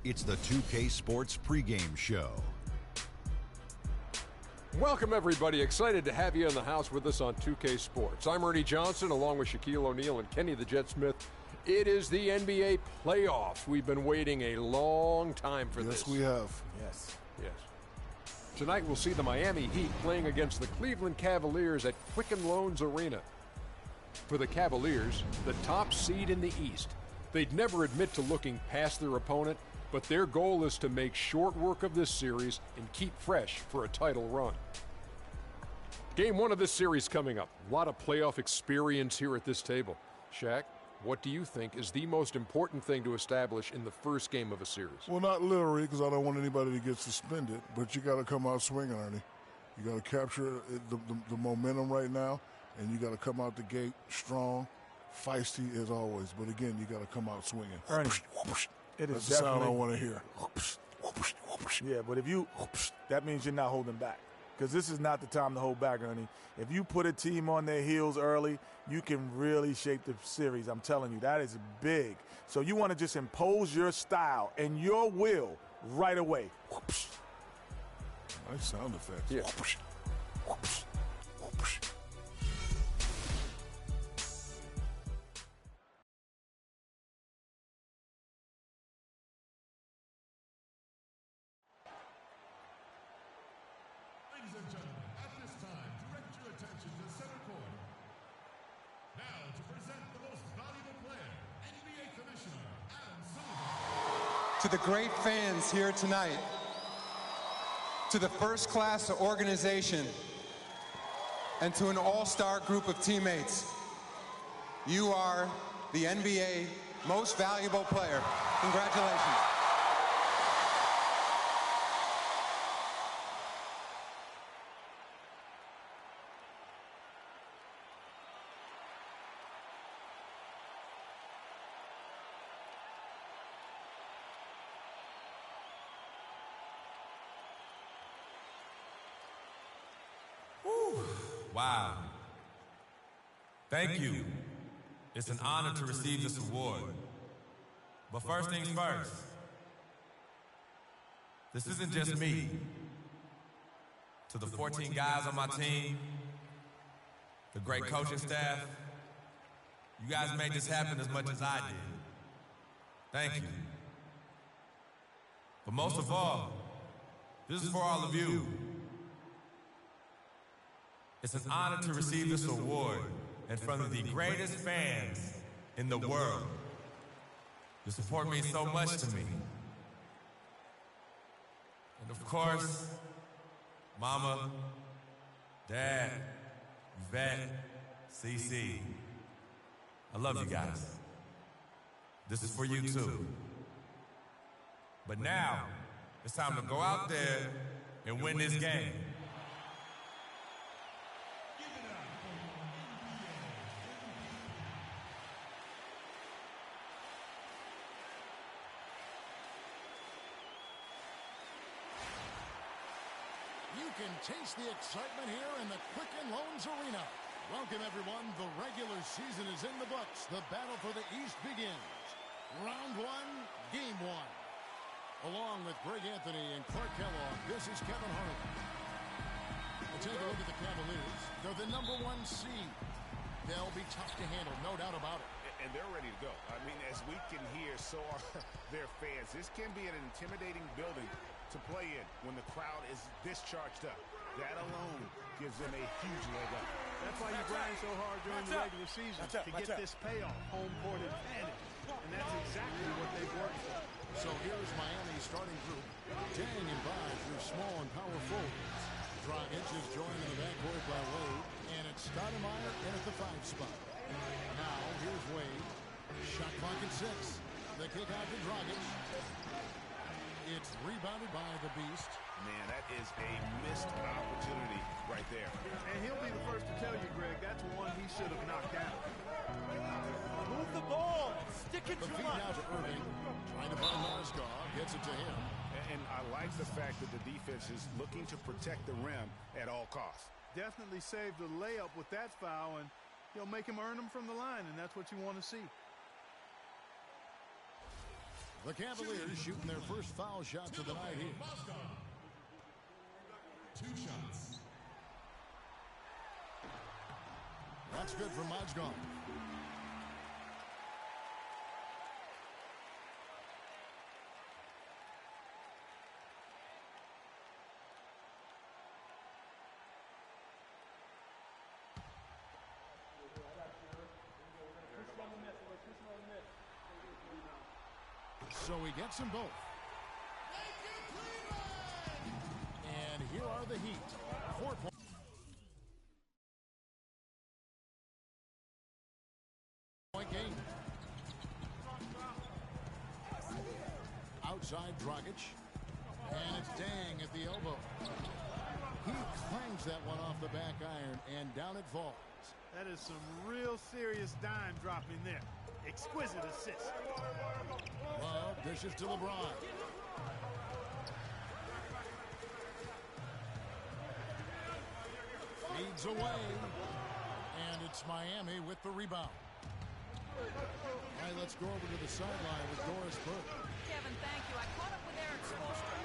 It's the 2K Sports pregame show. Welcome, everybody. Excited to have you in the house with us on 2K Sports. I'm Ernie Johnson, along with Shaquille O'Neal and Kenny the Jet Smith. It is the NBA playoffs. We've been waiting a long time for this. Yes, we have. Yes. Tonight we'll see the Miami Heat playing against the Cleveland Cavaliers at Quicken Loans Arena. For the Cavaliers, the top seed in the East, they'd never admit to looking past their opponent, but their goal is to make short work of this series and keep fresh for a title run. Game 1 of this series coming up. A lot of playoff experience here at this table. Shaq, what do you think is the most important thing to establish in the first game of a series? Well, not literally, because I don't want anybody to get suspended, but you got to come out swinging, Ernie. You got to capture the momentum right now, and you got to come out the gate strong, feisty as always. But again, you got to come out swinging. Ernie, it is That's the sound I want to hear. Yeah, but if you, that means you're not holding back. Because this is not the time to hold back, Ernie. If you put a team on their heels early, you can really shape the series. I'm telling you, that is big. So you want to just impose your style and your will right away. Nice sound effects. Yeah. Ladies and gentlemen, at this time, direct your attention to center court. Now, to present the most valuable player, NBA Commissioner Adam Silver. To the great fans here tonight, to the first-class organization, and to an all-star group of teammates, you are the NBA most valuable player. Congratulations. Wow. Thank you. It's an honor to receive this award. But first things first, this isn't just me. To the 14 guys on my team, the great coaching staff, you guys made this happen as much as I did. Thank you. But most of all, this is for all of you. It's an honor to receive this award in front of the greatest fans in the world. Your support means so much to me. And of course, Mama, Dad, Yvette, CC. I love you guys. This is for you too. But now, it's time to go out there and win this game. You can taste the excitement here in the Quicken Loans Arena. Welcome, everyone. The regular season is in the books. The battle for the East begins. Round 1, Game 1. Along with Greg Anthony and Clark Kellogg, this is Kevin Harlan. We'll take a look at the Cavaliers. They're the #1 seed. They'll be tough to handle, no doubt about it. And they're ready to go. I mean, as we can hear, so are their fans. This can be an intimidating building to play in when the crowd is this charged up. That alone gives them a huge leg up. That's why you grind so hard during the regular season to get this payoff, home court advantage. And that's exactly what they've worked for. So here's Miami's starting group. Dang and Vibes, your small and power forwards. Dragic is joined in the backcourt by Wade, and it's Stoudemire in at the 5 spot. Now, here's Wade. Shot clock at 6. The kick out to Dragic. It's rebounded by the Beast. Man, that is a missed opportunity right there. And he'll be the first to tell you, Greg, that's one he should have knocked out. Move the ball. Stick it The too feed much. out to Irving. Trying to find Marsgaard. Gets it to him. And I like the fact that the defense is looking to protect the rim at all costs. Definitely saved the layup with that foul, and he'll make him earn them from the line, and that's what you want to see. The Cavaliers shooting their first foul shots of the night here. 2 shots. That's good for Mozgov. So he gets them both. And here are the Heat. 4 points. Game. Outside Dragic. And it's Dang at the elbow. He clangs that one off the back iron, and down it falls. That is some real serious dime dropping there. Exquisite assist. Love dishes to LeBron. Feeds away. And it's Miami with the rebound. All right, let's go over to the sideline with Doris Burke. Kevin, thank you. I caught up with Eric Spoelstra.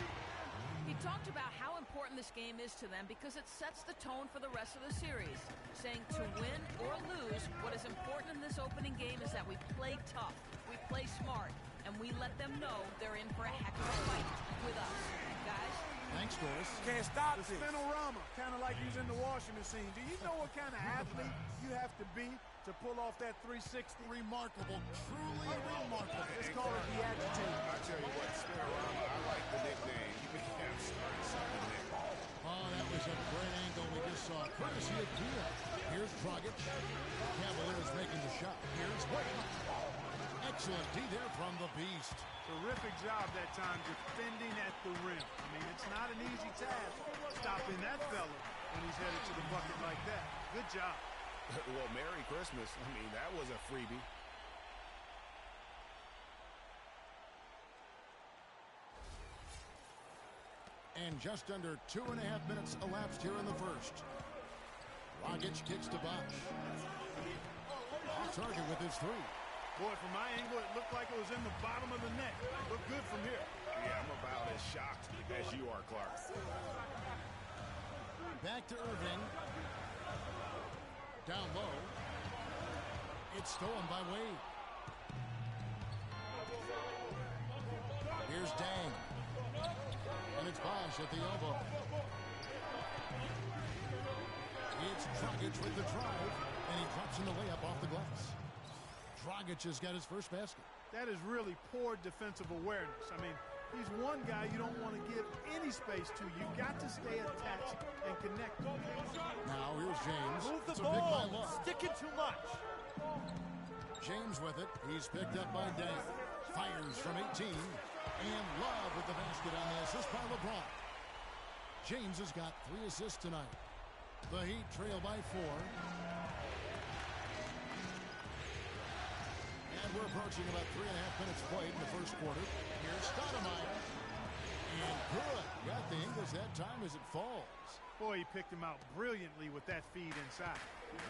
He talked about how important this game is to them because it sets the tone for the rest of the series, saying to win or lose, what is important in this opening game is that we play tough, we play smart, and we let them know they're in for a heck of a fight with us. Guys? Thanks, Doris. Can't stop the spinorama, kind of like using the washing machine. Do you know what kind of athlete you have to be to pull off that 360? Remarkable, truly remarkable. Let's call it the agitator. I tell you what, spinorama, I like the nickname. You may have started something there. Oh, that was a great angle we just saw. Courtesy of Pia. Here's Dragic. Cavaliers making the shot. Here's Wade. Excellent D there from the Beast. Terrific job that time defending at the rim. I mean, it's not an easy task stopping that fella when he's headed to the bucket like that. Good job. Well, Merry Christmas. I mean, that was a freebie. And just under 2.5 minutes elapsed here in the first. Dragic kicks to Bosh. Off target with his 3. Boy, from my angle, it looked like it was in the bottom of the net. Looked good from here. Yeah, I'm about as shocked as you are, Clark. Back to Irving. Down low. It's stolen by Wade. Here's Dang. And it's Bosh at the elbow. It's Dragic with the drive. And he drops in the layup off the glass. Dragic has got his first basket. That is really poor defensive awareness. I mean, he's one guy you don't want to give any space to. You've got to stay attached and connected. Now here's James. Move the it's a big by ball. Love. Sticking too much. James with it. He's picked up by Dang. Fires from 18. And Love with the basket on the assist by LeBron. James has got 3 assists tonight. The Heat trail by 4. And we're approaching about 3.5 minutes played in the first quarter. Here's Stoudemire. And good. Got the Ingles that time as it falls. Boy, he picked him out brilliantly with that feed inside.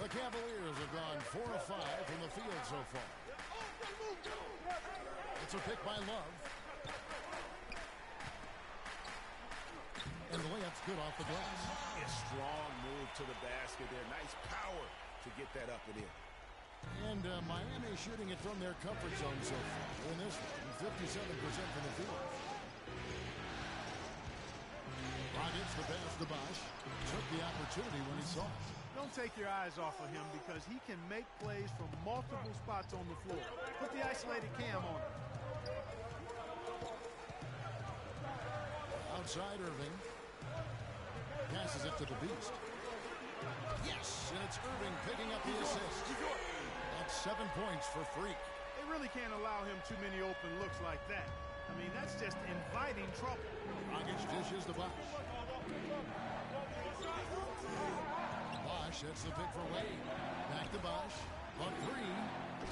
The Cavaliers have gone 4 of 5 from the field so far. It's a pick by Love. And the layup's good off the glass. A strong move to the basket there. Nice power to get that up and in. And Miami shooting it from their comfort zone so far in this one. 57% from the field. Dragic, the pass to Bosh. Took the opportunity when he saw it. Don't take your eyes off of him because he can make plays from multiple spots on the floor. Put the isolated cam on him. Outside Irving. Passes it to the Beast. Yes, and it's Irving picking up the assist. That's 7 points for Freak. They really can't allow him too many open looks like that. I mean, that's just inviting trouble. Dragic dishes the Bosh. Bosh, that's the pick for Wade. Back to Bosh. On 3.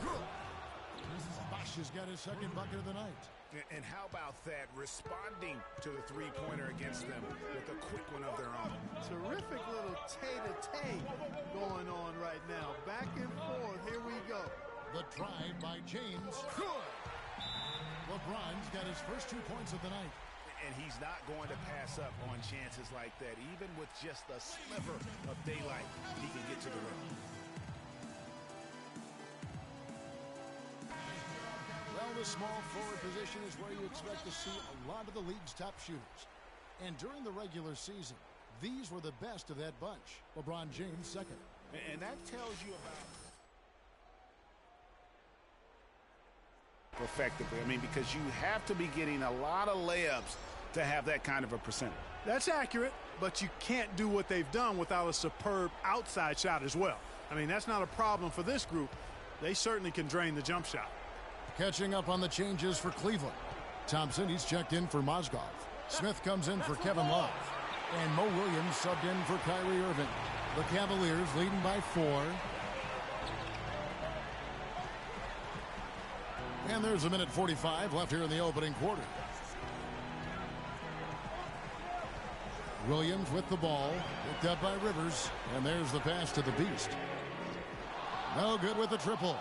Good. Bosh has got his second bucket of the night. And how about that? Responding to the three-pointer against them with a quick one of their own. Terrific little tay-to-tay going on right now. Back and forth. Here we go. The drive by James. Good. LeBron LeBron's got his first 2 points of the night. And he's not going to pass up on chances like that. Even with just a sliver of daylight, he can get to the rim. Well, the small forward position is where you expect to see a lot of the league's top shooters. And during the regular season, these were the best of that bunch. LeBron James second. And that tells you about effectively. I mean, because you have to be getting a lot of layups to have that kind of a percentage. That's accurate, but you can't do what they've done without a superb outside shot as well. I mean, that's not a problem for this group. They certainly can drain the jump shot. Catching up on the changes for Cleveland. Thompson, he's checked in for Mozgov. Smith comes in for Kevin Love. And Mo Williams subbed in for Kyrie Irving. The Cavaliers leading by 4. And there's a minute 45 left here in the opening quarter. Williams with the ball. Picked up by Rivers. And there's the pass to the Beast. No good with the triple.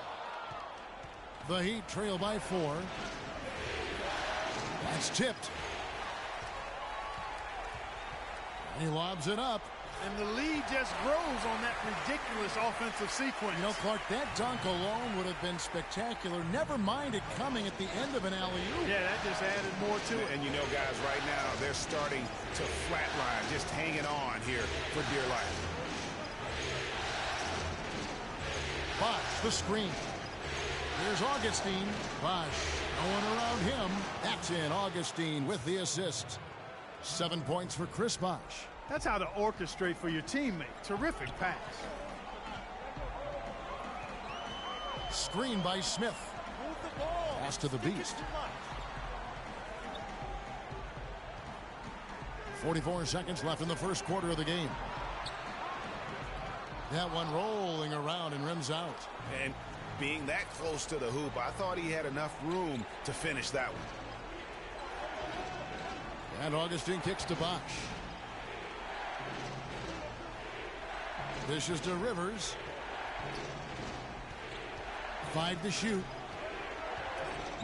The Heat trail by 4. That's tipped. He lobs it up. And the lead just grows on that ridiculous offensive sequence. You know, Clark, that dunk alone would have been spectacular. Never mind it coming at the end of an alley-oop. Yeah, that just added more to it. And you know, guys, right now, they're starting to flatline, just hanging on here for dear life. Bosh, the screen. Here's Augustine. Bosh going around him. That's in. Augustine with the assist. 7 points for Chris Bosh. That's how to orchestrate for your teammate. Terrific pass. Screen by Smith. Pass to the Beast. 44 seconds left in the first quarter of the game. That one rolling around and rims out. And being that close to the hoop, I thought he had enough room to finish that one. And Augustine kicks to Bosh. Dishes to Rivers. 5 to shoot.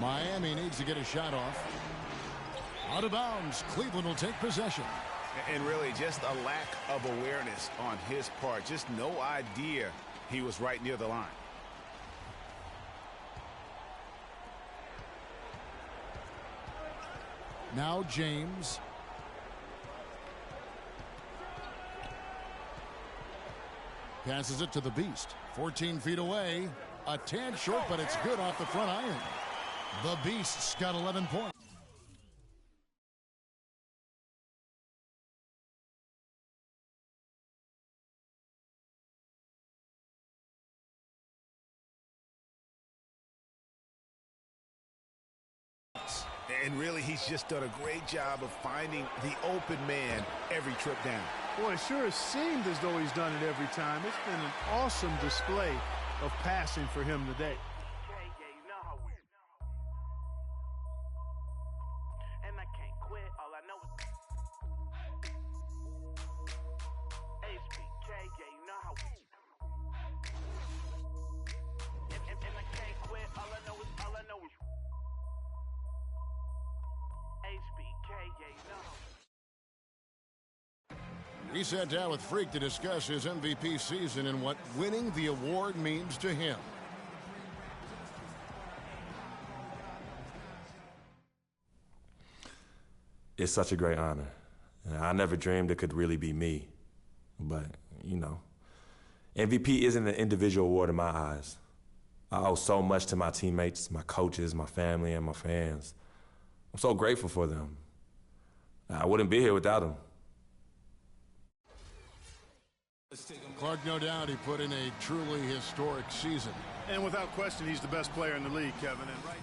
Miami needs to get a shot off. Out of bounds. Cleveland will take possession. And really just a lack of awareness on his part. Just no idea he was right near the line. Now James. Passes it to the Beast. 14 feet away. A tad short, but it's good off the front iron. The Beast's got 11 points. And really, he's just done a great job of finding the open man every trip down. Boy, it sure has seemed as though he's done it every time. It's been an awesome display of passing for him today. And I can't quit. All I know is HBK, yeah, you know how we. And I can't quit. All I know is HBK, yeah, you know. We sat down with Freak to discuss his MVP season and what winning the award means to him. It's such a great honor. I never dreamed it could really be me. But, you know, MVP isn't an individual award in my eyes. I owe so much to my teammates, my coaches, my family, and my fans. I'm so grateful for them. I wouldn't be here without them. Clark, no doubt he put in a truly historic season. And without question, he's the best player in the league, Kevin. And right.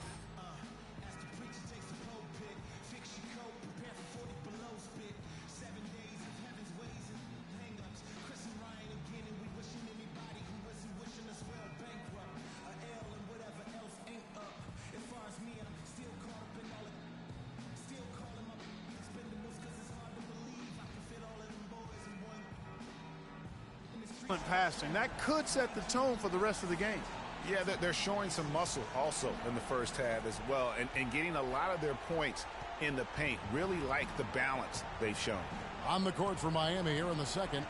Passing. That could set the tone for the rest of the game. Yeah, they're showing some muscle also in the first half as well, and getting a lot of their points in the paint. Really like the balance they've shown. On the court for Miami here in the second.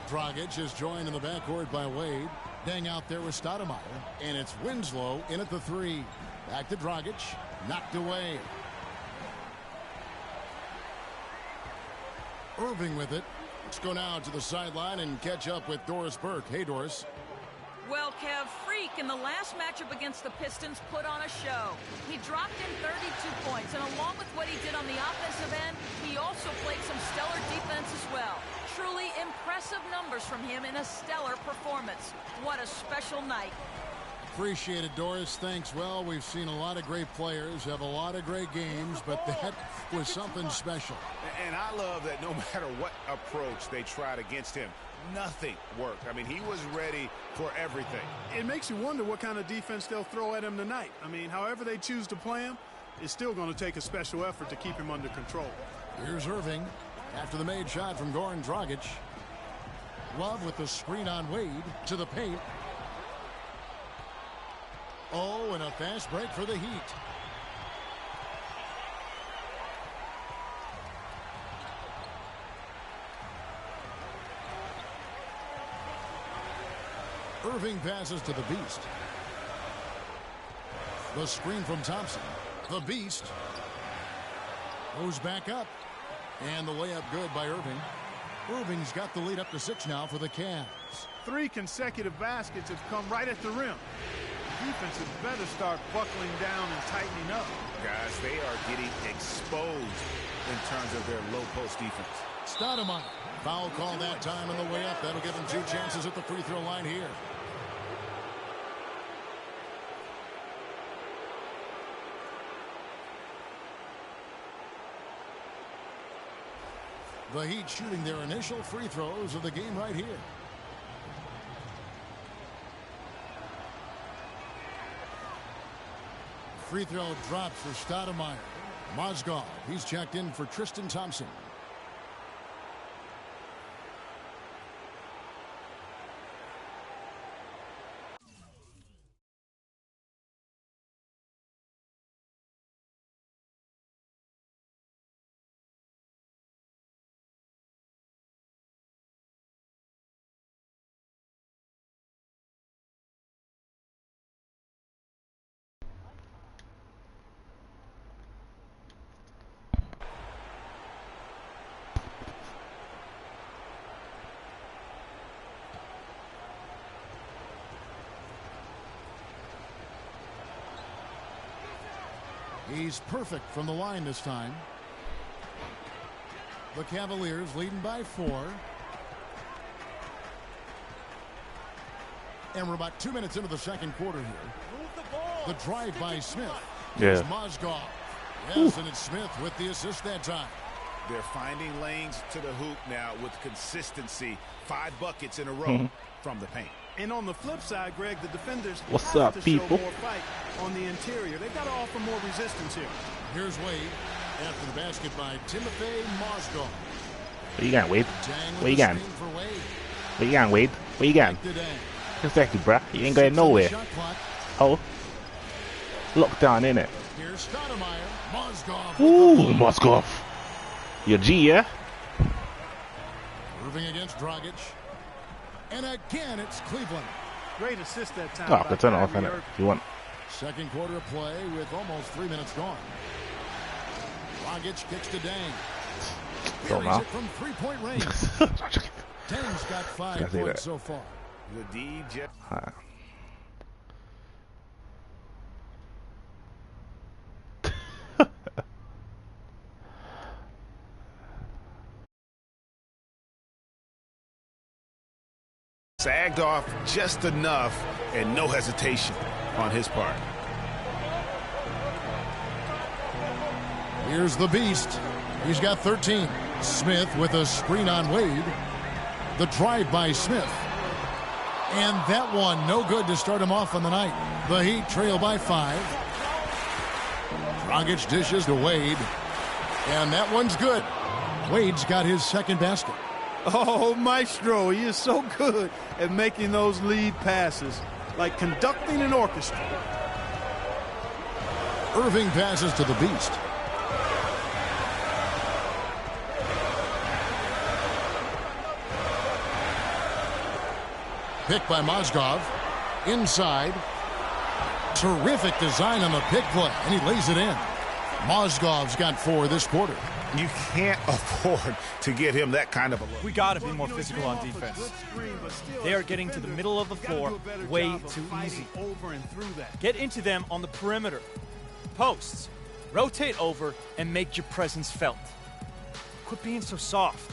Dragic is joined in the backcourt by Wade. Dang out there with Stoudemire. And it's Winslow in at the three. Back to Dragic. Knocked away. Irving with it. Let's go now to the sideline and catch up with Doris Burke. Hey, Doris. Well, Kev, Freak in the last matchup against the Pistons put on a show. He dropped in 32 points, and along with what he did on the offensive end, he also played some stellar defense as well. Truly impressive numbers from him in a stellar performance. What a special night. Appreciate it, Doris. Thanks. Well, we've seen a lot of great players have a lot of great games, but that was something special. And I love that no matter what approach they tried against him, nothing worked. I mean, he was ready for everything. It makes you wonder what kind of defense they'll throw at him tonight. I mean, however they choose to play him, it's still going to take a special effort to keep him under control. Here's Irving after the made shot from Goran Dragic. Love with the screen on Wade to the paint. Oh, and a fast break for the Heat. Irving passes to the Beast. The screen from Thompson. The Beast goes back up. And the layup good by Irving. Irving's got the lead up to 6 now for the Cavs. 3 consecutive baskets have come right at the rim. Defense had better start buckling down and tightening up. Guys, they are getting exposed in terms of their low post defense. Stoudemire. Foul call that time on the way up. That'll give him 2 chances at the free throw line here. The Heat shooting their initial free throws of the game right here. Free throw drops for Stoudemire. Mozgov, he's checked in for Tristan Thompson. He's perfect from the line this time. The Cavaliers leading by 4. And we're about 2 minutes into the second quarter here. The drive by Smith. Yeah. Mozgov. Yes, and it's Smith with the assist that time. They're finding lanes to the hoop now with consistency. 5 buckets in a row from the paint. And on the flip side, Greg, the defenders What's have up, to people? show more fight on the interior. They've got to offer more resistance here. Here's Wade after the basket by Timothy Mozgov. Where you going, Wade? Where you going? Where you going, Wade? Where you going? Exactly, bruh. You ain't going nowhere. Oh. Lockdown, innit? Here's Stoudemire. Mozgov. Ooh, Mozgov. Your G, yeah? Irving against Dragic. And again, it's Cleveland. Great assist that time. Oh, I can turn it off, innit? If you want. Second quarter of play with almost 3 minutes gone. Dragic kicks to Dang. Buries it from 3-point range. Dang's got 5 points so far. The DJ. Sagged off just enough and no hesitation on his part. Here's the Beast. He's got 13. Smith with a screen on Wade. The drive by Smith. And that one no good to start him off on the night. The Heat trail by 5. Dragic dishes to Wade. And that one's good. Wade's got his second basket. Oh, Maestro, he is so good at making those lead passes. like conducting an orchestra. Irving passes to the Beast. Pick by Mozgov. Inside. Terrific design on the pick play, and he lays it in. Mozgov's got 4 this quarter. You can't afford to get him that kind of a look. We got to be more physical on defense. They are getting to the middle of the floor way too easy. Get into them on the perimeter. Posts. Rotate over and make your presence felt. Quit being so soft.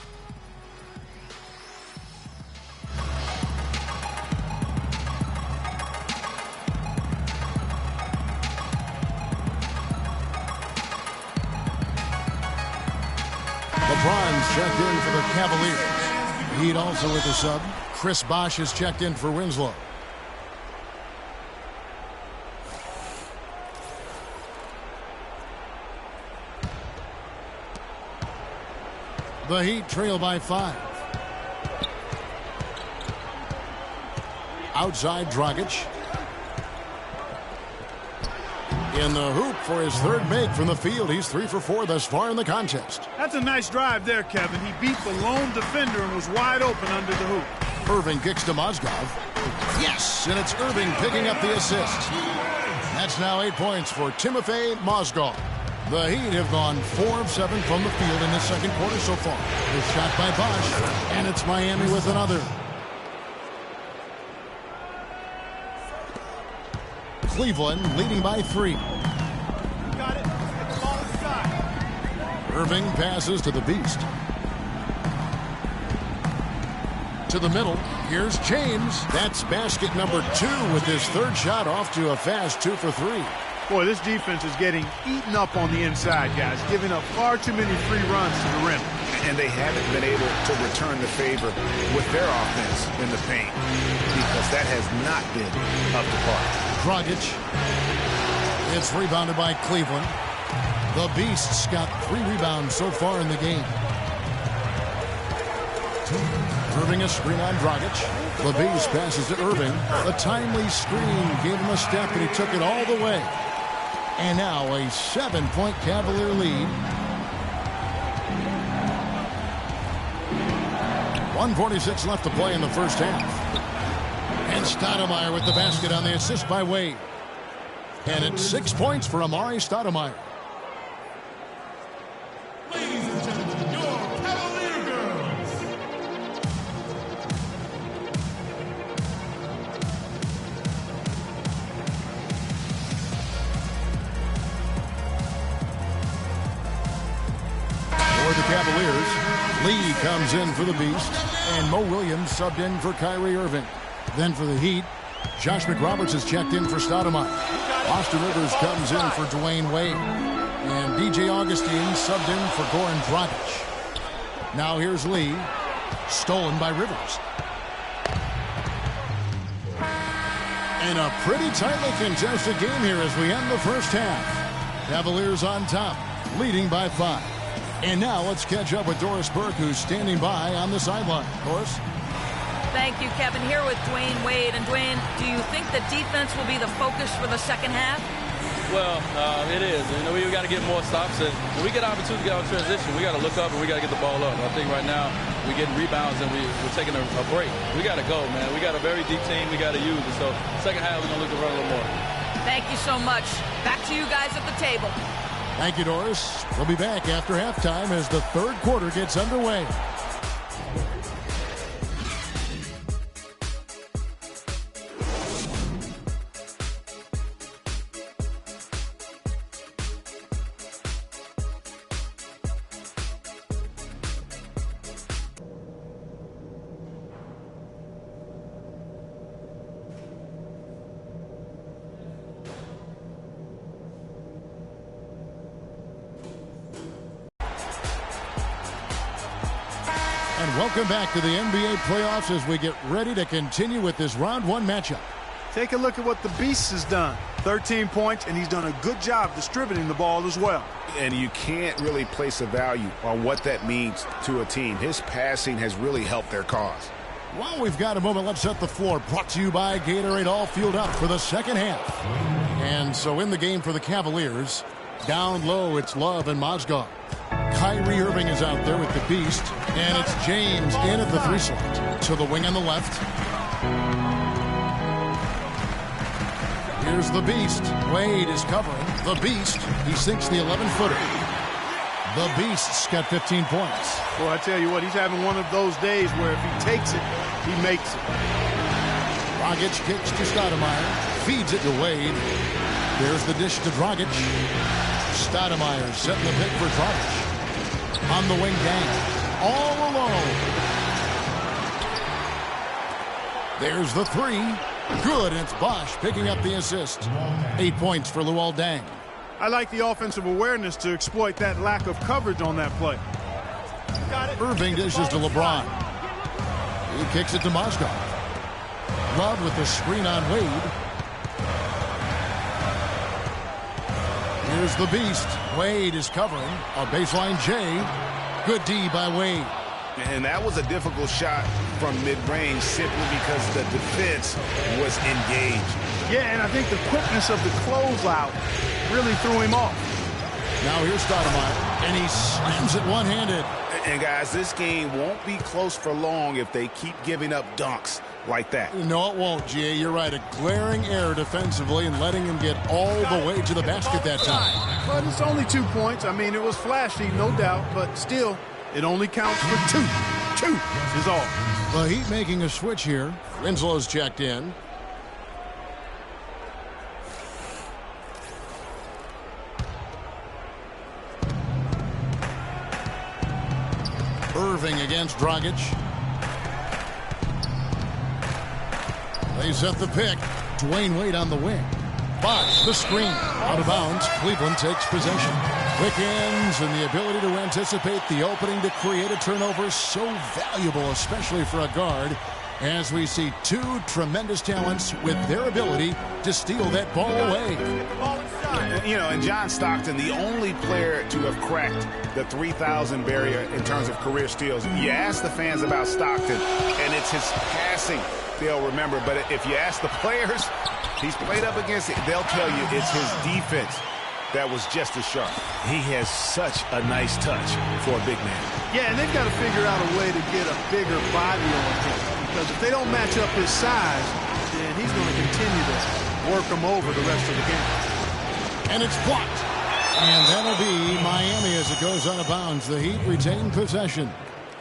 LeBron's checked in for the Cavaliers. Heat also with the sub. Chris Bosh is checked in for Winslow. The Heat trail by 5. Outside Dragic. In the hoop for his 3rd make from the field. He's 3 for 4 thus far in the contest. That's a nice drive there, Kevin. He beat the lone defender and was wide open under the hoop. Irving kicks to Mozgov. Yes, and it's Irving picking up the assist. That's now 8 points for Timofey Mozgov. The Heat have gone 4 of 7 from the field in the second quarter so far. The shot by Bosh, and it's Miami with another. Cleveland leading by 3. Got it. Get the ball inside. Irving passes to the Beast. To the middle. Here's James. That's basket number 2 with his 3rd shot off to a fast 2 for 3. Boy, this defense is getting eaten up on the inside, guys, giving up far too many free runs to the rim. And they haven't been able to return the favor with their offense in the paint because that has not been up to par. Dragic. It's rebounded by Cleveland. The Beasts got 3 rebounds so far in the game. Irving a screen on Dragic. The Beast passes to Irving. A timely screen gave him a step, and he took it all the way. And now a 7-point Cavalier lead. 1:46 left to play in the first half. And Stoudemire with the basket on the assist by Wade. And it's 6 points for Amari Stoudemire. Ladies and gentlemen, your Cavalier girls. For the Cavaliers, Lee comes in for the Beast, and Mo Williams subbed in for Kyrie Irving. Then for the Heat, Josh McRoberts is checked in for Stoudemire. Austin Rivers comes in for Dwayne Wade. And DJ Augustine subbed in for Goran Dragic. Now here's Lee, stolen by Rivers. And a pretty tightly contested game here as we end the first half. Cavaliers on top, leading by 5. And now let's catch up with Doris Burke, who's standing by on the sideline. Doris? Thank you, Kevin. Here with Dwayne Wade. And Dwayne, do you think the defense will be the focus for the second half? Well, it is. You know, we got to get more stops. And when we get opportunity to get out of transition, we got to look up and we got to get the ball up. I think right now we're getting rebounds and we're taking a break. We got to go, man. We got a very deep team. We got to use it. So second half, we're going to look to run a little more. Thank you so much. Back to you guys at the table. Thank you, Doris. We'll be back after halftime as the third quarter gets underway. And welcome back to the NBA playoffs as we get ready to continue with this round one matchup. Take a look at what the Beast has done. 13 points, and he's done a good job distributing the ball as well. And you can't really place a value on what that means to a team. His passing has really helped their cause. Well, we've got a moment. Let's set the floor. Brought to you by Gatorade, all fueled up for the second half. And so in the game for the Cavaliers, down low, it's Love and Mozgov. Kyrie Irving is out there with the Beast, and it's James in at the 3 slot. To the wing on the left. Here's the Beast. Wade is covering. The Beast, he sinks the 11-footer. The Beast's got 15 points. Well, I tell you what, he's having one of those days where if he takes it, he makes it. Dragic kicks to Stoudemire. Feeds it to Wade. There's the dish to Dragic. Stoudemire setting the pick for Dragic. On the wing, Gang. All alone. There's the 3. Good, and it's Bosch picking up the assist. 8 points for Luol Deng. I like the offensive awareness to exploit that lack of coverage on that play. Irving dishes to LeBron. He kicks it to Mozgov. Love with the screen on Wade. Here's the Beast. Wade is covering. A baseline J. Good D by Wade. And that was a difficult shot from mid-range simply because the defense was engaged. Yeah, and I think the quickness of the closeout really threw him off. Now here's Stoudemire, and he slams it one-handed. And guys, this game won't be close for long if they keep giving up dunks like that. No, it won't, G.A. You're right. A glaring error defensively and letting him get all the way to the basket that time. But it's only 2 points. I mean, it was flashy, no doubt, but still, it only counts for 2. 2 is all. The Heat making a switch here. Winslow's checked in. Irving against Dragic. They set the pick. Dwayne Wade on the wing. Bosch, the screen. Out of bounds. Cleveland takes possession. Quick ends and the ability to anticipate the opening to create a turnover so valuable, especially for a guard, as we see 2 tremendous talents with their ability to steal that ball away. You know, and John Stockton, the only player to have cracked the 3,000 barrier in terms of career steals. You ask the fans about Stockton, and it's his passing they'll remember. But if you ask the players he's played up against, they'll tell you it's his defense that was just as sharp. He has such a nice touch for a big man. Yeah, and they've got to figure out a way to get a bigger body on him. Because if they don't match up his size, then he's going to continue to work him over the rest of the game. And it's blocked. And that'll be Miami as it goes out of bounds. The Heat retain possession.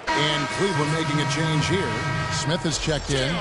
And Cleveland making a change here. Smith has checked in.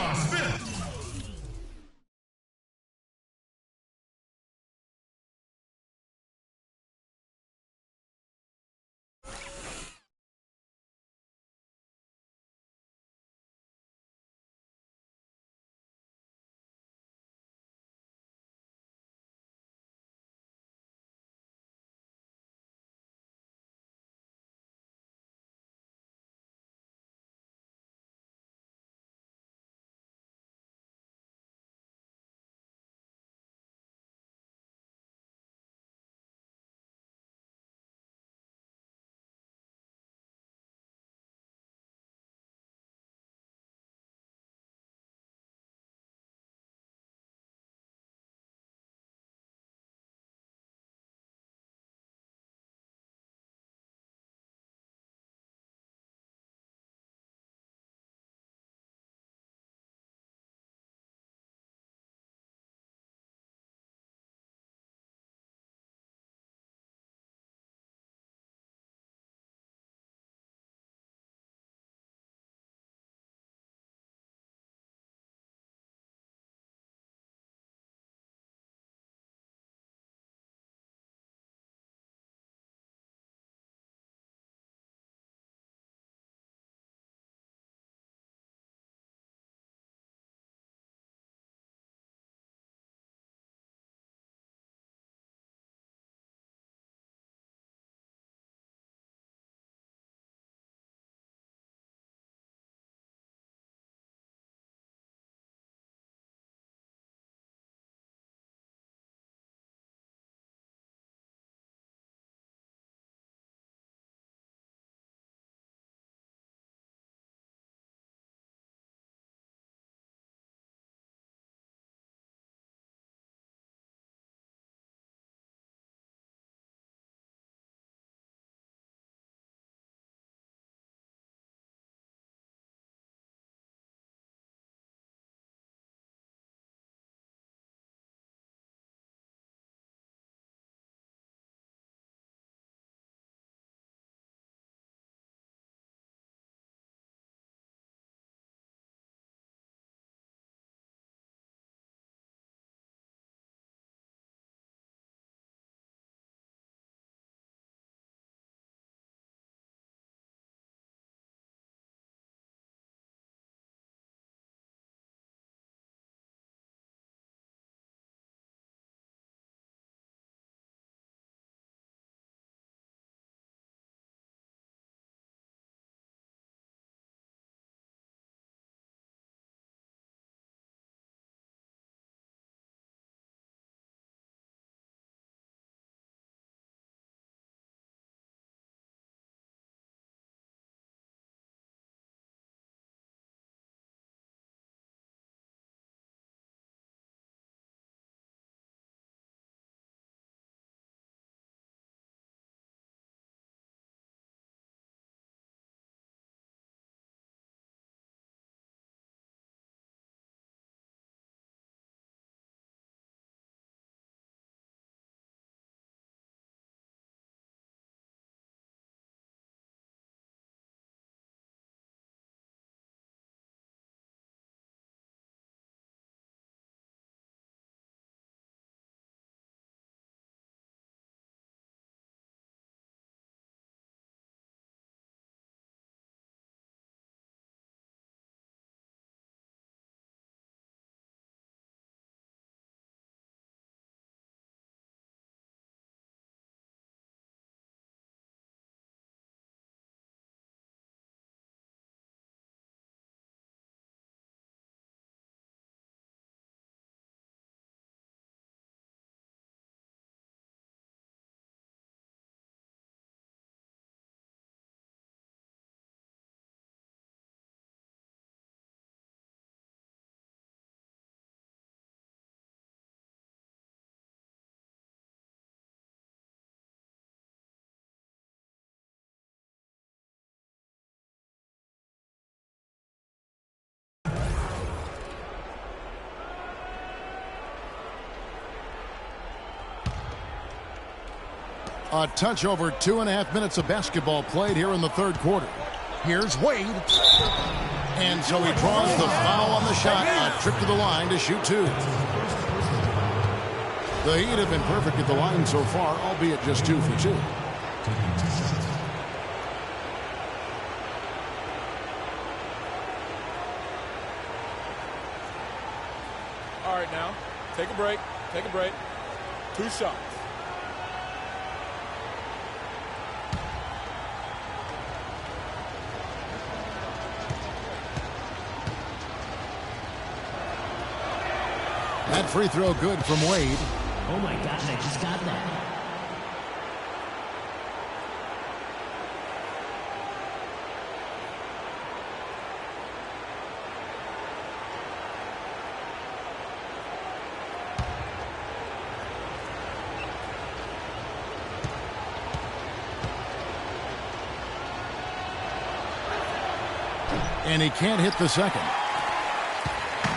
A touch over 2.5 minutes of basketball played here in the third quarter. Here's Wade. And so he draws the foul on the shot. A trip to the line to shoot 2. The Heat have been perfect at the line so far, albeit just 2 for 2. All right, now, take a break. Take a break. 2 shots. That free throw good from Wade. Oh my gosh, I just got that. And he can't hit the second.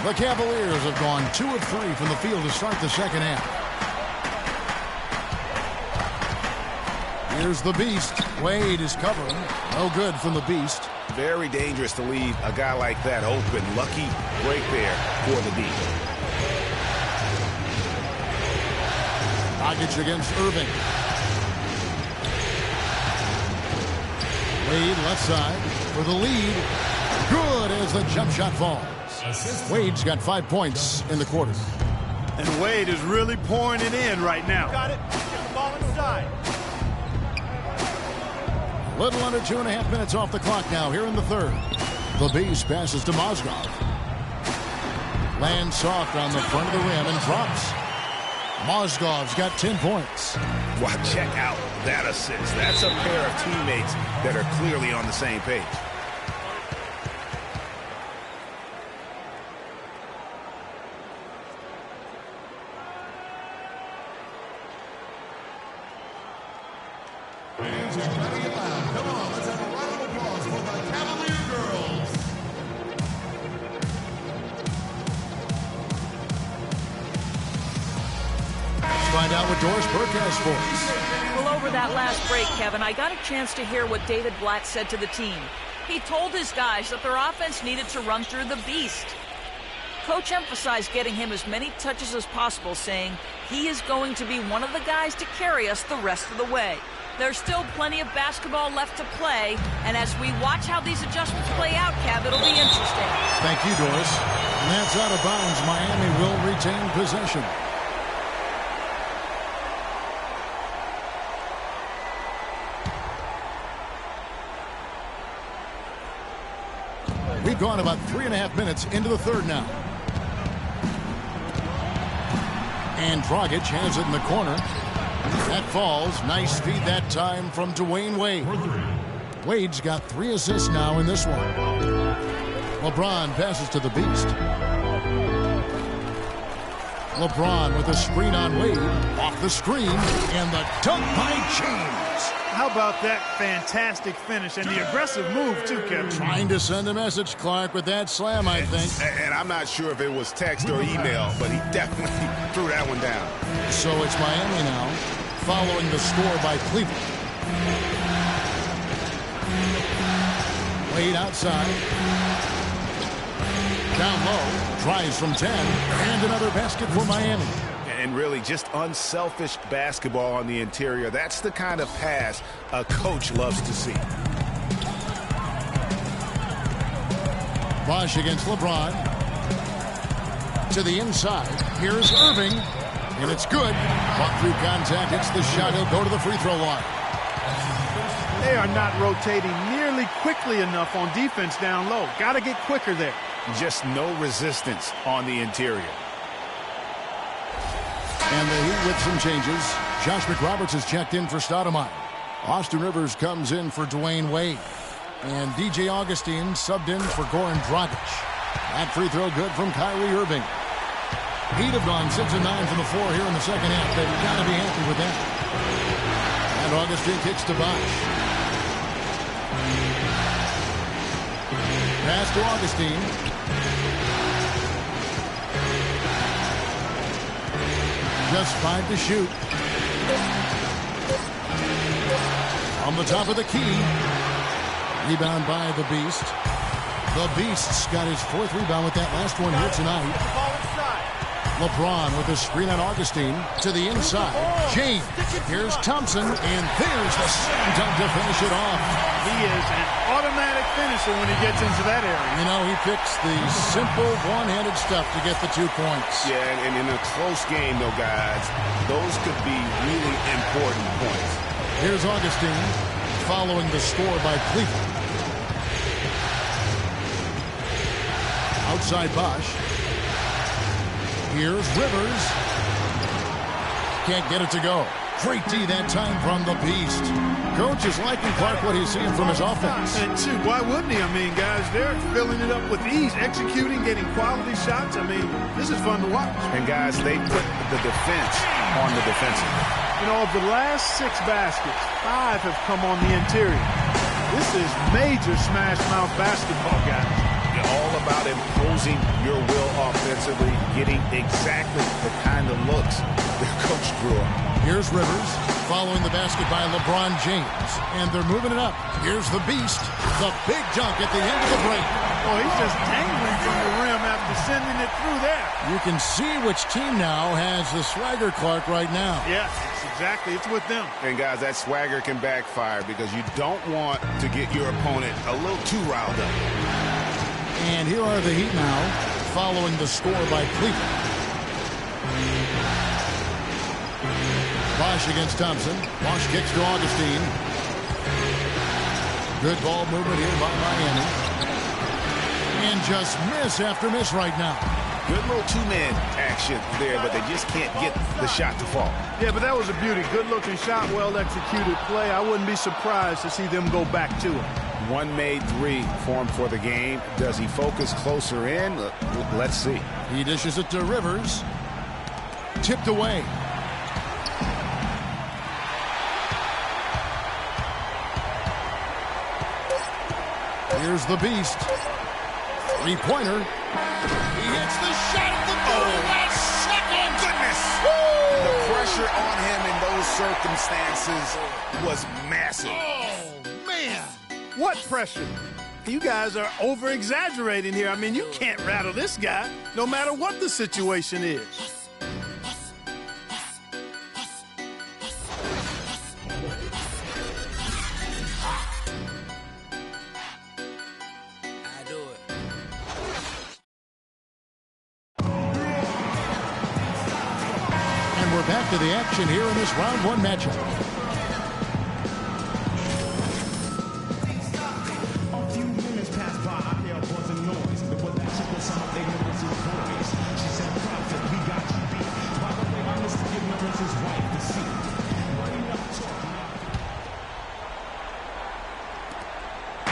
The Cavaliers have gone 2 of 3 from the field to start the second half. Here's the Beast. Wade is covering. No good from the Beast. Very dangerous to leave a guy like that open. Lucky break there for the D. Dragic against Irving. Wade left side for the lead. Good as the jump shot falls. Wade's got 5 points in the quarter. And Wade is really pouring it in right now. Got it. Get the ball inside. Little under 2.5 minutes off the clock now here in the third. The Beast passes to Mozgov. Lands soft on the front of the rim and drops. Mozgov's got 10 points. Wow, check out that assist. That's a pair of teammates that are clearly on the same page. Fans, you gotta get loud. Come on, let's have a round of applause for the Cavalier girls. Let's find out what Doris Burke has for us. Well, over that last break, Kevin, I got a chance to hear what David Blatt said to the team. He told his guys that their offense needed to run through the Beast. Coach emphasized getting him as many touches as possible, saying he is going to be one of the guys to carry us the rest of the way. There's still plenty of basketball left to play, and as we watch how these adjustments play out, Kev, it'll be interesting. Thank you, Doris. And that's out of bounds. Miami will retain possession. We've gone about 3.5 minutes into the third now. And Dragic has it in the corner. That falls. Nice feed that time from Dwayne Wade. Wade's got 3 assists now in this one. LeBron passes to the Beast. LeBron with a screen on Wade. Off the screen. And the dunk by James. How about that fantastic finish and the aggressive move, too, Kevin? Trying to send a message, Clark, with that slam, I think. And I'm not sure if it was text or email, but he definitely threw that one down. So it's Miami now, following the score by Cleveland. Wade outside. Down low, drives from 10, and another basket for Miami. And really just unselfish basketball on the interior. That's the kind of pass a coach loves to see. Bosh against LeBron. To the inside. Here's Irving. And it's good. Caught through contact. Hits the shot. He'll go to the free throw line. They are not rotating nearly quickly enough on defense down low. Got to get quicker there. Just no resistance on the interior. And the Heat with some changes. Josh McRoberts has checked in for Stoudemire. Austin Rivers comes in for Dwayne Wade. And DJ Augustine subbed in for Goran Dragic. That free throw good from Kyrie Irving. Heat have gone 6 of 9 from the floor here in the second half. They've got to be happy with that. And Augustine kicks to Bosh. Pass to Augustine. Just 5 to shoot. From the top of the key. Rebound by the Beast. The Beast's got his 4th rebound with that last one here tonight. LeBron with a screen on Augustine to the inside. James. Here's Thompson, and there's the slam dunk to finish it off. He is an automatic finisher when he gets into that area. You know, he picks the simple one-handed stuff to get the 2 points. Yeah, and in a close game, though, guys, those could be really important points. Here's Augustine following the score by Cleveland. Outside Bosch. Here's Rivers. Can't get it to go. Great D that time from the Beast. Coach is liking Clark what he's seeing from his offense. And shoot, why wouldn't he? I mean, guys, they're filling it up with ease, executing, getting quality shots. I mean, this is fun to watch. And guys, they put the defense on the defensive. You know, of the last 6 baskets, 5 have come on the interior. This is major smash mouth basketball, guys. All about imposing your will offensively, getting exactly the kind of looks their coach drew up. Here's Rivers following the basket by LeBron James, and they're moving it up. Here's the Beast, the big dunk at the end of the break. Oh, he's just dangling from the rim after sending it through there. You can see which team now has the swagger, Clark, right now. Yes, exactly. It's with them. And, guys, that swagger can backfire because you don't want to get your opponent a little too riled up. And here are the Heat now, following the score by Cleveland. Bosch against Thompson. Bosch kicks to Augustine. Good ball movement here by Miami. And just miss after miss right now. Good little 2-man action there, but they just can't get the shot to fall. Yeah, but that was a beauty. Good-looking shot, well-executed play. I wouldn't be surprised to see them go back to it. 1 made 3 for him for the game. Does he focus closer in? Let's see. He dishes it to Rivers. Tipped away. Here's the Beast. 3-pointer. He hits the shot at the very last second. Goodness. Woo! The pressure on him in those circumstances was massive. Oh, man. What pressure? You guys are over-exaggerating here. I mean, you can't rattle this guy, no matter what the situation is. And we're back to the action here in this round 1 matchup.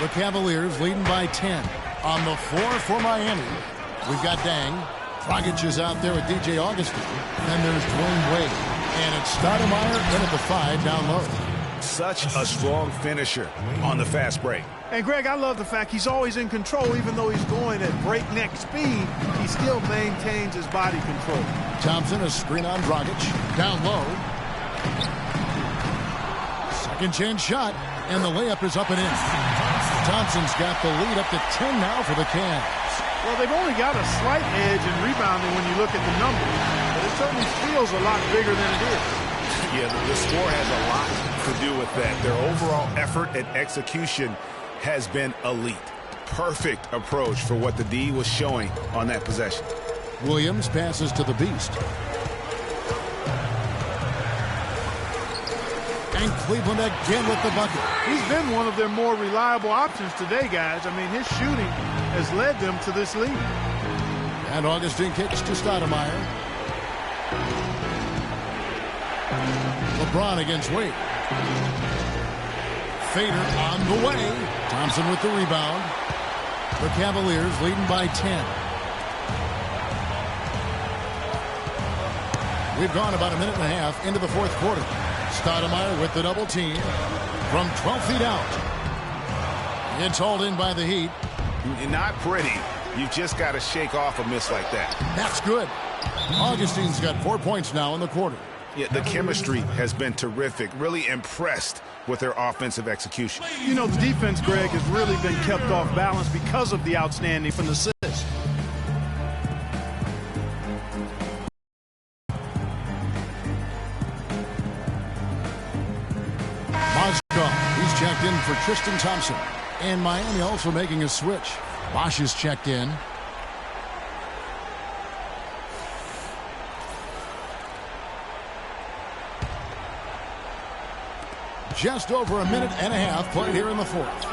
The Cavaliers leading by 10 on the floor for Miami. We've got Dang. Dragic is out there with DJ Augustine. Then there's Dwayne Wade. And it's Stoudemire in at the 5 down low. Such a strong finisher on the fast break. And, Greg, I love the fact he's always in control. Even though he's going at breakneck speed, he still maintains his body control. Thompson, a screen on Dragic. Down low. Second chance shot. And the layup is up and in. Thompson's got the lead up to 10 now for the Cavs. Well, they've only got a slight edge in rebounding when you look at the numbers, but it certainly feels a lot bigger than it is. Yeah, the score has a lot to do with that. Their overall effort and execution has been elite. Perfect approach for what the D was showing on that possession. Williams passes to the Beast. And Cleveland again with the bucket. He's been one of their more reliable options today, guys. I mean, his shooting has led them to this lead. And Augustine kicks to Stoudemire. LeBron against Wade. Fader on the way. Thompson with the rebound. The Cavaliers leading by 10. We've gone about a minute and a half into the 4th quarter. Stoudemire with the double team from 12 feet out. It's hauled in by the Heat. Not pretty. You've just got to shake off a miss like that. That's good. Augustine's got 4 points now in the quarter. Yeah, the chemistry has been terrific. Really impressed with their offensive execution. You know, the defense, Greg, has really been kept off balance because of the outstanding from the assist. He's checked in for Tristan Thompson. And Miami also making a switch. Bosch is checked in. Just over a minute and a half played here in the fourth.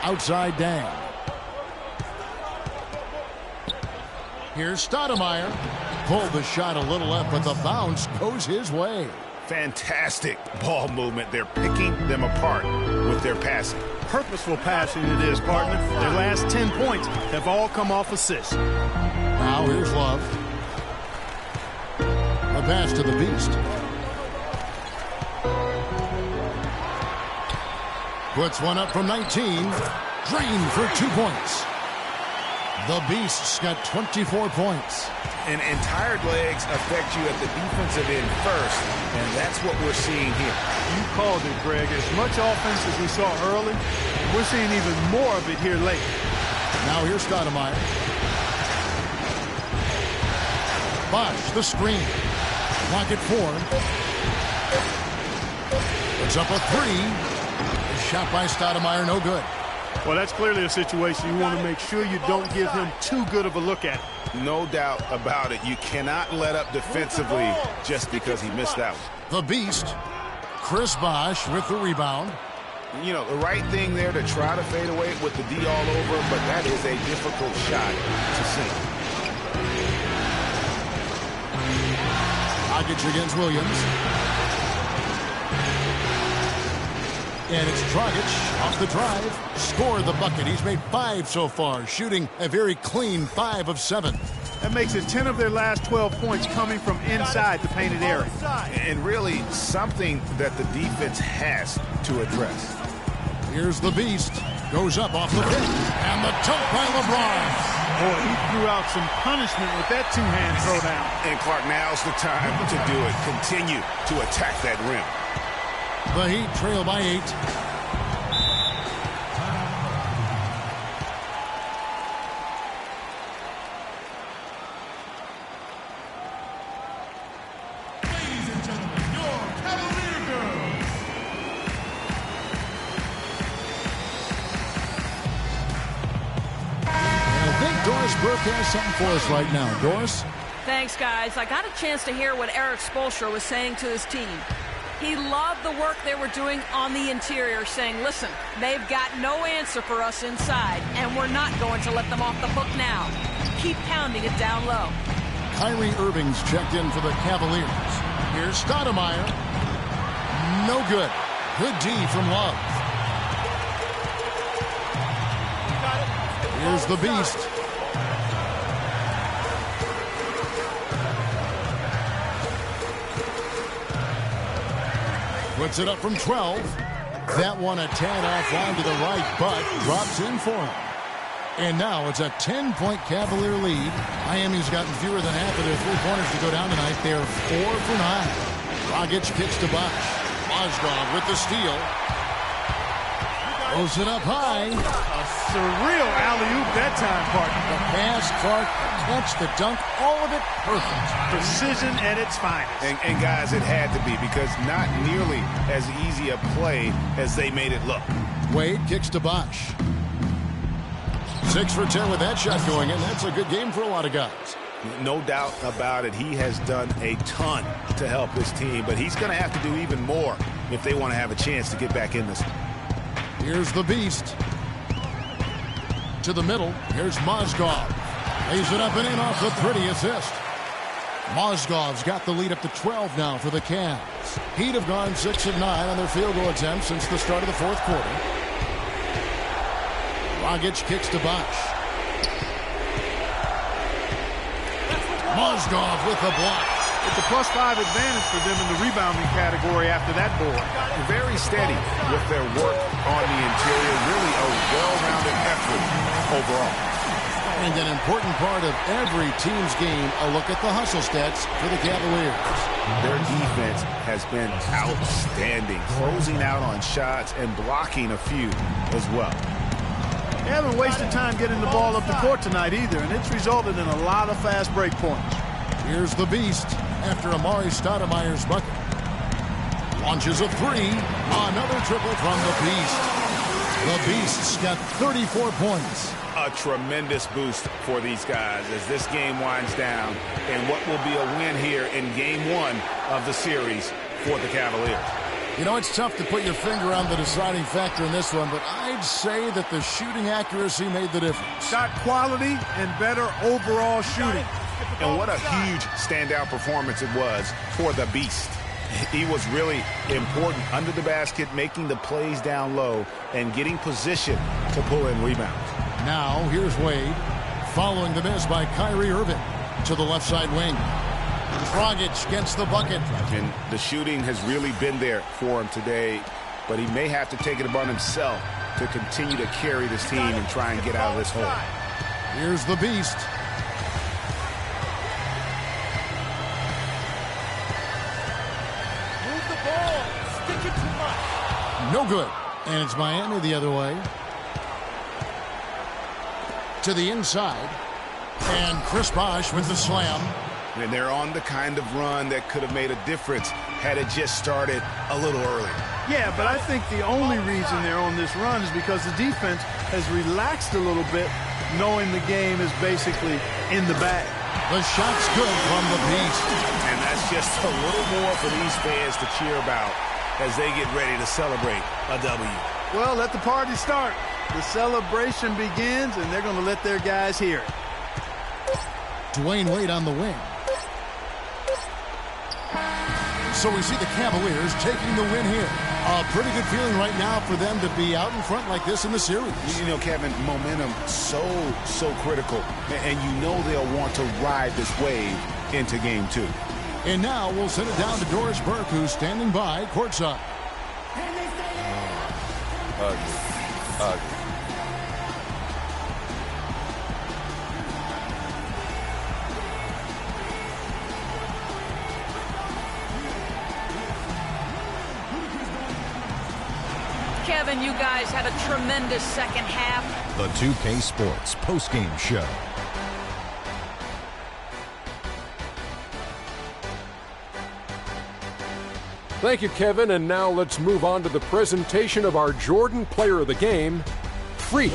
Outside Dan. Here's Stoudemire. Pulled the shot a little left, but the bounce goes his way. Fantastic ball movement. They're picking them apart with their passing. Purposeful passing it is, partner. Their last 10 points have all come off assists. Now here's Love. A pass to the Beast. Puts one up from 19. Drained for 2 points. The Beast's got 24 points. And tired legs affect you at the defensive end first, and that's what we're seeing here. You called it, Greg. As much offense as we saw early, we're seeing even more of it here late. Now here's Stoudemire. Bosch, the screen. Clock at 4. It's up a 3. A shot by Stoudemire, no good. Well, that's clearly a situation you want to make sure you don't give him too good of a look at. No doubt about it. You cannot let up defensively just because he missed that one. The Beast, Chris Bosch with the rebound. You know, the right thing there to try to fade away with the D all over, but that is a difficult shot to sink. Dragic against Williams. And it's Dragic off the drive. Scored the bucket. He's made 5 so far, shooting a very clean 5 of 7. That makes it 10 of their last 12 points coming from inside the painted area. And really something that the defense has to address. Here's the Beast. Goes up off the pick. And the dunk by LeBron. Boy, he threw out some punishment with that two-hand throwdown. And Clark, now's the time to do it. Continue to attack that rim. The Heat trail by 8. Ladies and gentlemen, your Cavalier girls. And I think Doris Burke has something for us right now. Doris? Thanks, guys. I got a chance to hear what Eric Spoelstra was saying to his team. He loved the work they were doing on the interior, saying, listen, they've got no answer for us inside, and we're not going to let them off the hook now. Keep pounding it down low. Kyrie Irving's checked in for the Cavaliers. Here's Stoudemire. No good. Good D from Love. Here's the Beast. Puts it up from 12. That one a tad offline to the right, but drops in for him. And now it's a 10-point Cavalier lead. Miami's gotten fewer than half of their three-pointers to go down tonight. They're 4 for 9. Dragic kicks to Bosch. Mozgov with the steal. Throws it up high. A surreal alley-oop that time, partner. The pass, Clark, catch, the dunk, all of it perfect. Precision at its finest. And guys, it had to be, because not nearly as easy a play as they made it look. Wade kicks to Bosch. 6 for 10 with that shot going in. That's a good game for a lot of guys. No doubt about it. He has done a ton to help his team, but he's going to have to do even more if they want to have a chance to get back in this. Here's the Beast. To the middle. Here's Mozgov. Lays it up and in off the pretty assist. Mozgov's got the lead up to 12 now for the Cavs. Heat have gone 6 of 9 on their field goal attempts since the start of the fourth quarter. Dragic kicks to Bosch. Mozgov with the block. It's a +5 advantage for them in the rebounding category after that board. Very steady with their work on the interior. Really a well-rounded effort overall. And an important part of every team's game, a look at the hustle stats for the Cavaliers. Their defense has been outstanding, closing out on shots and blocking a few as well. They haven't wasted time getting the ball up the court tonight either, and it's resulted in a lot of fast break points. Here's the Beast after Amari Stoudemire's bucket. Launches a three. Another triple from the Beast. The Beast's got 34 points. A tremendous boost for these guys as this game winds down and what will be a win here in Game 1 of the series for the Cavaliers. You know, it's tough to put your finger on the deciding factor in this one, but I'd say that the shooting accuracy made the difference. Shot quality and better overall shooting. And what a huge standout performance it was for the Beast. He was really important under the basket, making the plays down low and getting position to pull in rebounds. Now, here's Wade, following the miss by Kyrie Irving to the left side wing. Dragic gets the bucket. And the shooting has really been there for him today, but he may have to take it upon himself to continue to carry this team and try and get out of this hole. Here's the Beast. Move the ball. Stick it too much. No good. And it's Miami the other way. To the inside. And Chris Bosh with the slam. And they're on the kind of run that could have made a difference had it just started a little earlier. Yeah, but I think the only reason they're on this run is because the defense has relaxed a little bit, knowing the game is basically in the bag. The shot's good from the Beast. And that's just a little more for these fans to cheer about as they get ready to celebrate a W. Well, let the party start. The celebration begins, and they're going to let their guys hear it. Dwayne Wade on the wing. So we see the Cavaliers taking the win here. A pretty good feeling right now for them to be out in front like this in the series. You know, Kevin, momentum so critical. And you know they'll want to ride this wave into Game 2. And now we'll send it down to Doris Burke, who's standing by courtside. Ugly. Kevin, you guys had a tremendous second half. The 2K Sports postgame show. Thank you, Kevin. And now let's move on to the presentation of our Jordan Player of the Game, Freak.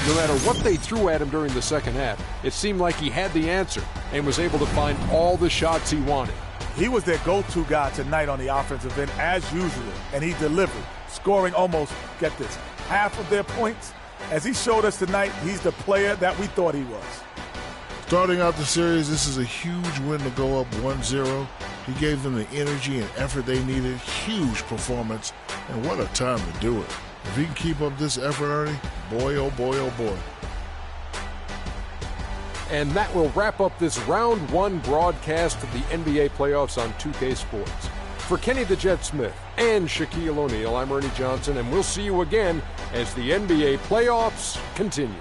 No matter what they threw at him during the second half, it seemed like he had the answer and was able to find all the shots he wanted. He was their go-to guy tonight on the offensive end as usual, and he delivered, scoring almost, get this, half of their points. As he showed us tonight, he's the player that we thought he was. Starting out the series, this is a huge win to go up 1-0. He gave them the energy and effort they needed. Huge performance, and what a time to do it. If he can keep up this effort, Ernie, boy, oh boy, oh boy. And that will wrap up this Round 1 broadcast of the NBA playoffs on 2K Sports. For Kenny the Jet Smith and Shaquille O'Neal, I'm Ernie Johnson, and we'll see you again as the NBA playoffs continue.